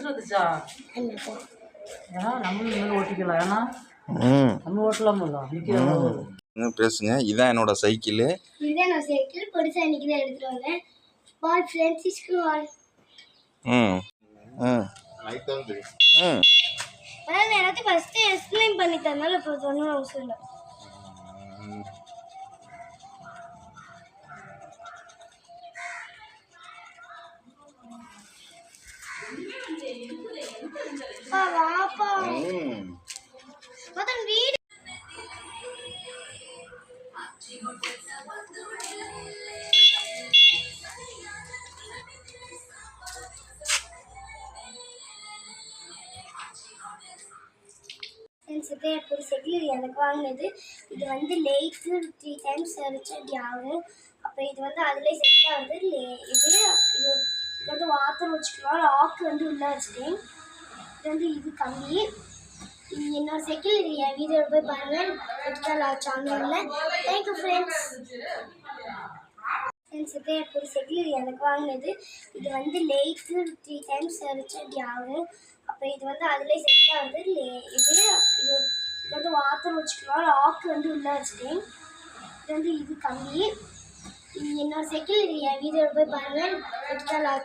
வந்துச்சா ஏன்னா நம்மளும் இனிமேல் ஓட்டிக்கலாம். ஏன்னா நம்ம ஓட்டலாமல்ல பேசுங்க. இதான் என்னோட சைக்கிள். இதுதான் என்னோட சைக்கிள். பொடிசா இன்னைக்கு தான் எடுத்துட்டு வந்தேன். Bye friends school. நான் எல்லாத்தையும் ஃபர்ஸ்ட் எக்ஸ்பிளைன் பண்ணி தரனால இப்போ சொன்ன அவசியம் இல்லை. வாப்பா மதன் வீடு ஒரு செட்டில் எனக்கு வாங்கினது. இது வந்து லேட்டு 3 times ரீசார்ஜ் ஆகும். அப்புறம் இது வந்து அதுலேயே செட் ஆகுது. இது வந்து வாட்டர் வச்சுக்கலாம். லாக் வந்து உள்ளே வச்சுட்டேன். இது வந்து இது கம்மி. என்னோட சைக்கிள் இது என் வீடியோ போய் பாருங்கள். சேனலில் தேங்க்யூ ஃப்ரெண்ட்ஸ். ஒரு செட்டில் எனக்கு வாங்கினது. இது வந்து லேட்டு 3 times ரீசார்ஜ் ஆகும். அப்புறம் இது வந்து அதுலேயே செட் ஆகுது. இது வந்து வாட்டர் வச்சுக்கலாம். லாக் வந்து உள்ளே வச்சுட்டேன். இது வந்து இது கம்மி. என்னோட சைக்கிள் இது என் வீடியோ போய் பாருங்கள்.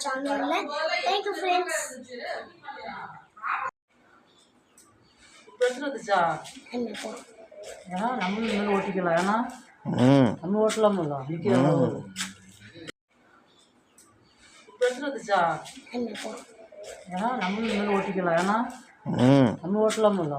சேனலில் தேங்க்யூ ஃப்ரெண்ட்ஸ். வந்துச்சா ஏன்னா நம்மளும் இனிமேல் ஓட்டிக்கலாம். ஏன்னா நம்ம ஓட்டலாமல்ல வந்துச்சா ஏன்னா நம்மளும் இனிமேல் ஓட்டிக்கலாம். ஏன்னா நம்ம ஓட்டலாமல்ல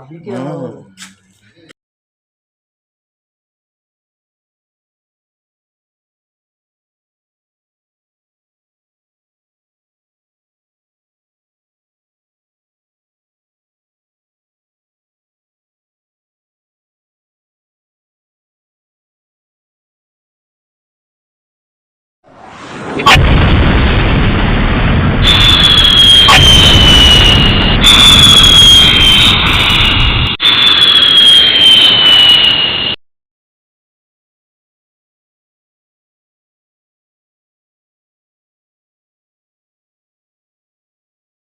Bye.